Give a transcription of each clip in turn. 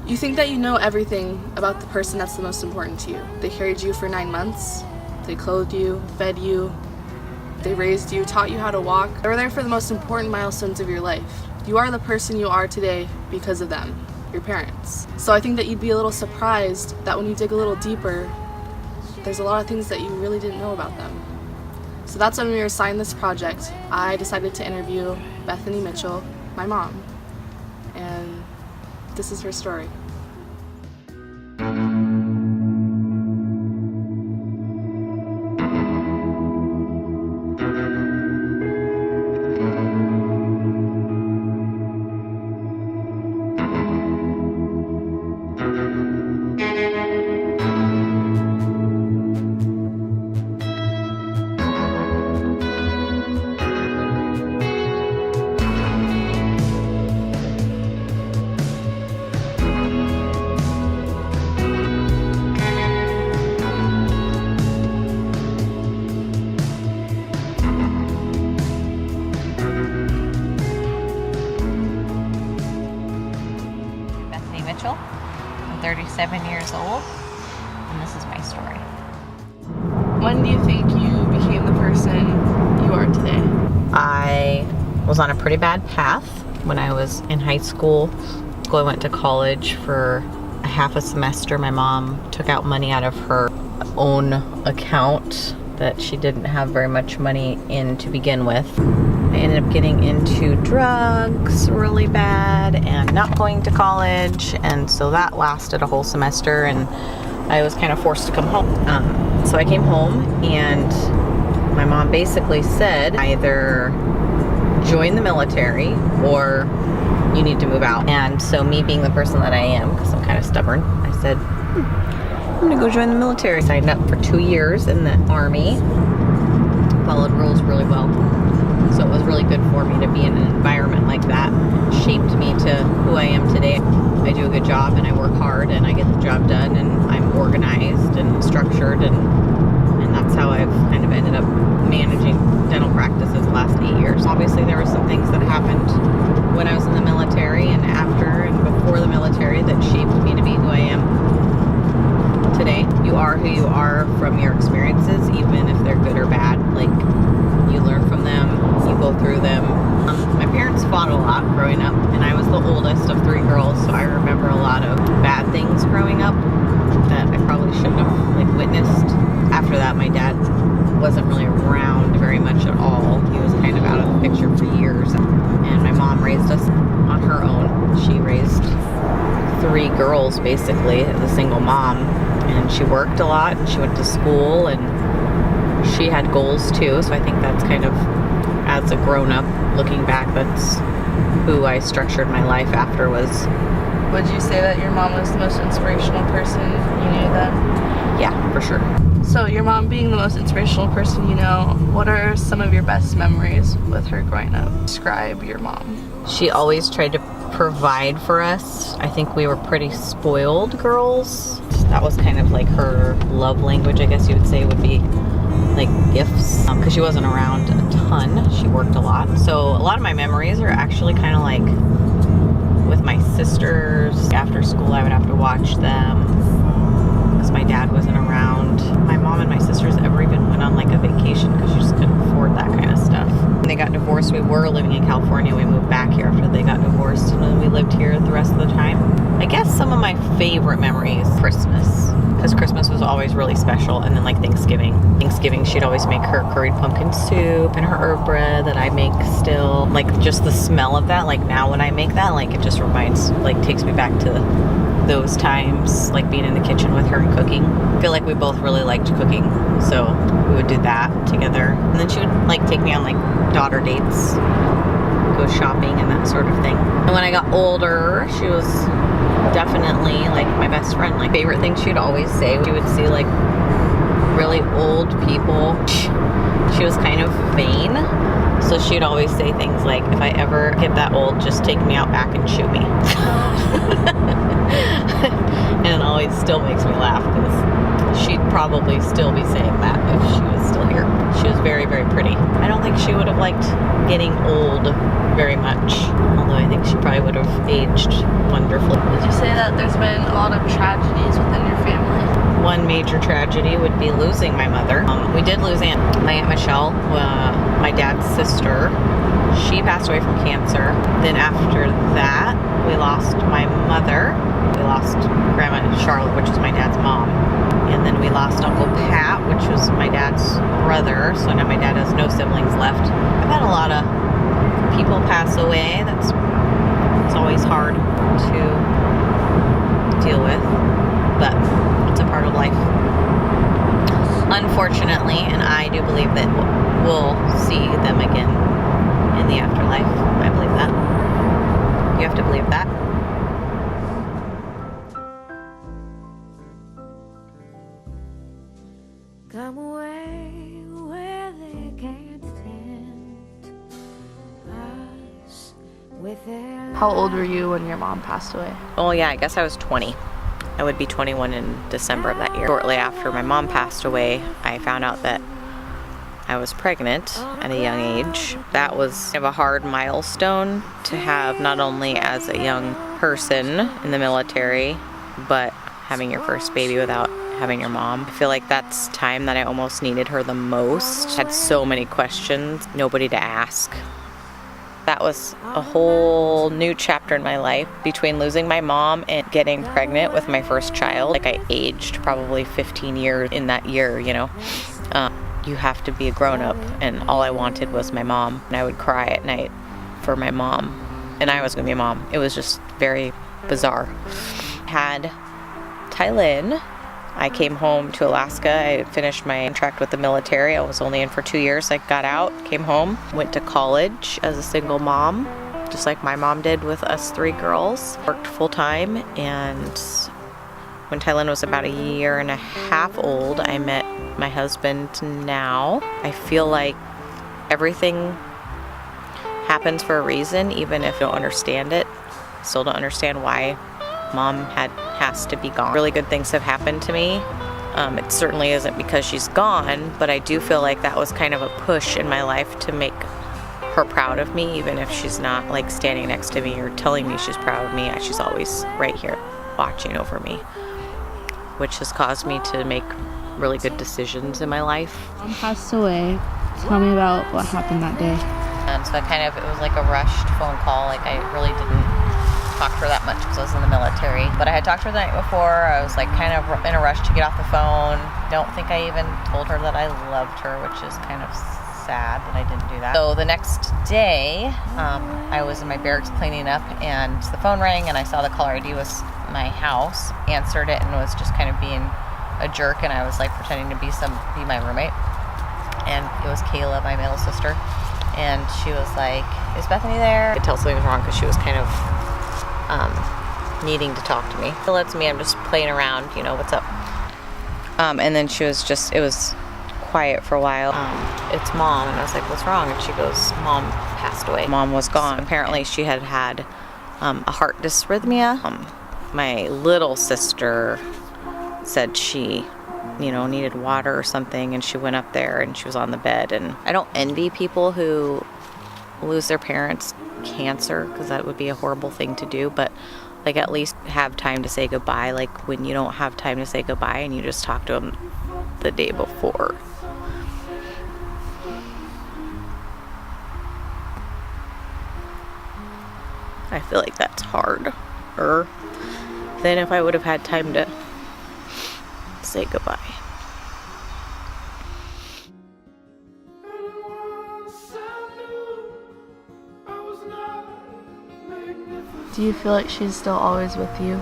You think that you know everything about the person that's the most important to you. They carried you for 9 months. They clothed you, fed you, they raised you, taught you how to walk. They were there for the most important milestones of your life. You are the person you are today because of them, your parents. So I think that you'd be a little surprised that when you dig a little deeper, there's a lot of things that you really didn't know about them. So that's when we were assigned this project. I decided to interview Bethany Mitchell, my mom, and this is her story. Mitchell. I'm 37 years old, and this is my story. When do you think you became the person you are today? I was on a pretty bad path when I was in high school. I went to college for a half a semester. My mom took out money out of her own account that she didn't have very much money in to begin with. I ended up getting into drugs really bad and not going to college, and so that lasted a whole semester, and I was kind of forced to come home. So I came home, and my mom basically said either join the military or you need to move out. And so me being the person that I am, because I'm kind of stubborn, I said, I'm gonna go join the military. Signed up for 2 years in the Army, followed rules really well. So it was really good for me to be in an environment like that. It shaped me to who I am today. I do a good job and I work hard and I get the job done and I'm organized and structured, and that's how I've kind of ended up managing dental practices the last 8 years. Obviously there were some things that happened when I was in the military and after and before the military that shaped me to be who I am today. You are who you are from your experiences, even if they're good or bad. Like, you learn from them, you go through them. My parents fought a lot growing up, and I was the oldest of 3 girls, so I remember a lot of bad things growing up that I probably shouldn't have witnessed. After that, my dad wasn't really around very much at all. He was kind of out of the picture for years, and my mom raised us on her own. She raised 3 girls basically as a single mom, and she worked a lot and she went to school and she had goals too. So I think that's kind of, as a grown-up looking back, that's who I structured my life after. Was, would you say that your mom was the most inspirational person you knew then? Yeah, for sure. So your mom being the most inspirational person you know, what are some of your best memories with her growing up? Describe your mom. She always tried to provide for us. I think we were pretty spoiled girls. That was kind of like her love language, I guess you would say, would be like gifts, because she wasn't around a ton. She worked a lot. So a lot of my memories are actually kind of like with my sisters. After school I would have to watch them because my dad wasn't around. My mom and my sisters ever even went on like a vacation because she just couldn't afford that kind of stuff. When they got divorced, we were living in California. We moved back here after they got divorced, and then we lived here the rest of the time. I guess some of my favorite memories, Christmas, because Christmas was always really special, and then like Thanksgiving. Thanksgiving, she'd always make her curried pumpkin soup and her herb bread that I make still. Like, just the smell of that, like now when I make that, like it just reminds, like takes me back to those times, like being in the kitchen with her and cooking. I feel like we both really liked cooking, so we would do that together. And then she would like take me on like daughter dates, go shopping and that sort of thing. And when I got older, she was definitely like my best friend. Like, favorite thing she'd always say, she would see like really old people. She was kind of vain, so she'd always say things like, if I ever get that old, just take me out back and shoot me. And it always still makes me laugh because she'd probably still be saying that if she was still here. figure. She was very, very pretty. I don't think she would have liked getting old very much, although I think she probably would have aged wonderfully. Would you say that there's been a lot of tragedies within your family? One major tragedy would be losing my mother. We did lose my Aunt Michelle, my dad's sister. She passed away from cancer. Then after that, we lost my mother. We lost Grandma Charlotte, which was my dad's mom. And then we lost Uncle Pat, which was my dad's brother. So now my dad has no siblings left. I've had a lot of people pass away. It's always hard to deal with, but it's a part of life. Unfortunately, and I do believe that we'll see them again in the afterlife. I believe that. You have to believe that. Come away where they can't tempt us with their How old were you when your mom passed away? Oh yeah, I guess I was 20. I would be 21 in December of that year. Shortly after my mom passed away, I found out that I was pregnant at a young age. That was kind of a hard milestone to have, not only as a young person in the military, but having your first baby without having your mom. I feel like that's time that I almost needed her the most. I had so many questions, nobody to ask. That was a whole new chapter in my life between losing my mom and getting pregnant with my first child. Like, I aged probably 15 years in that year, you know. You have to be a grown-up, and all I wanted was my mom. And I would cry at night for my mom, and I was gonna be a mom. It was just very bizarre. Had Tylin. I came home to Alaska. I finished my contract with the military. I was only in for 2 years. I got out, came home, went to college as a single mom, just like my mom did with us 3 girls. Worked full-time, and when Tylin was about a year and a half old, I met my husband now. I feel like everything happens for a reason, even if you don't understand it. Still don't understand why Mom has to be gone. Really good things have happened to me. It certainly isn't because she's gone, but I do feel like that was kind of a push in my life to make her proud of me, even if she's not like standing next to me or telling me she's proud of me. She's always right here watching over me, which has caused me to make really good decisions in my life. Mom passed away. Tell me about what happened that day. So it was like a rushed phone call. Like, I really didn't talk to her that much because I was in the military. But I had talked to her the night before. I was like kind of in a rush to get off the phone. Don't think I even told her that I loved her, which is kind of sad that I didn't do that. So the next day, I was in my barracks cleaning up, and the phone rang, and I saw the caller ID was my house. Answered it and was just kind of being a jerk, and I was like pretending to be my roommate. And it was Kayla, my middle sister, and she was like, "Is Bethany there?" I could tell something was wrong because she was kind of needing to talk to me. So that's me. I'm just playing around, you know, what's up? And then it was quiet for a while. It's Mom. And I was like, what's wrong? And she goes, Mom passed away. Mom was gone. Apparently she had a heart dysrhythmia. My little sister said she, needed water or something, and she went up there and she was on the bed. And I don't envy people who lose their parents cancer, because that would be a horrible thing to do, but like at least have time to say goodbye. Like when you don't have time to say goodbye and you just talk to them the day before. I feel like that's harder than if I would have had time to say goodbye. Do you feel like she's still always with you?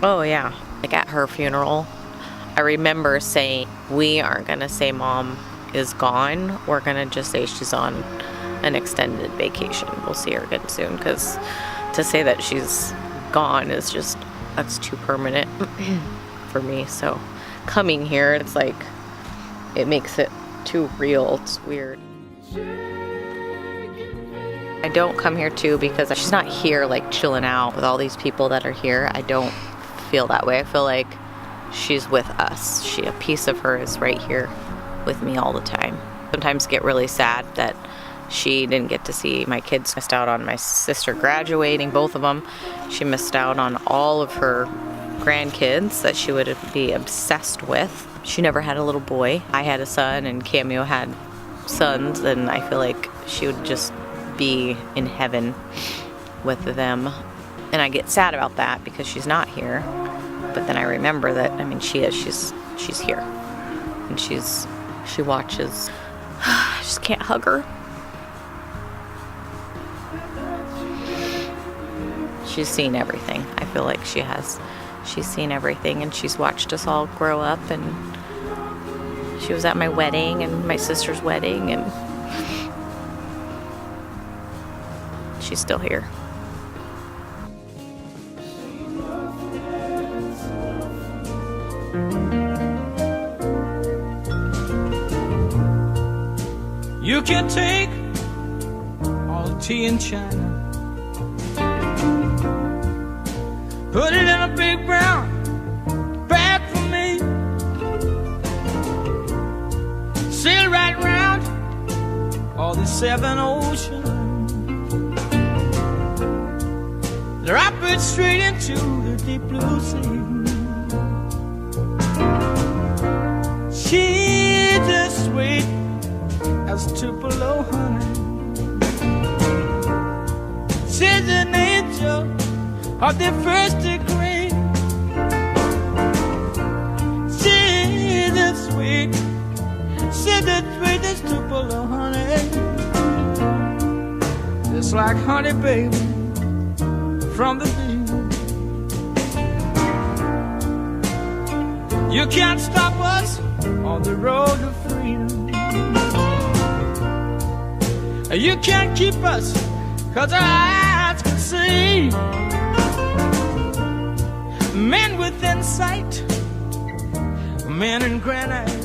Oh yeah. Like at her funeral, I remember saying, we aren't gonna say Mom is gone. We're gonna just say she's on an extended vacation. We'll see her again soon, because to say that she's gone is just, that's too permanent for me. So coming here, it's like, it makes it too real. It's weird. I don't come here too because she's not here like chilling out with all these people that are here. I don't feel that way. I feel like she's with us. A piece of her is right here with me all the time. Sometimes get really sad that she didn't get to see my kids. Missed out on my sister graduating, both of them. She missed out on all of her grandkids that she would be obsessed with. She never had a little boy. I had a son and Cameo had sons, and I feel like she would just be in heaven with them. And I get sad about that because she's not here. But then I remember that, I mean, she is. She's here. And she watches. I just can't hug her. She's seen everything. I feel like she has. She's seen everything, and she's watched us all grow up, and she was at my wedding and my sister's wedding, and she's still here. You can take all the tea in China, put it in a big brown bag for me, sail right round all the 7 oceans, drop it straight into the deep blue sea. She's as sweet as Tupelo honey. She's an angel of the first degree. She's as sweet, she's as sweet as Tupelo honey. Just like honey, baby, from the bee. You can't stop us on the road to freedom. You can't keep us, 'cause our eyes can see. Men within sight, men in granite,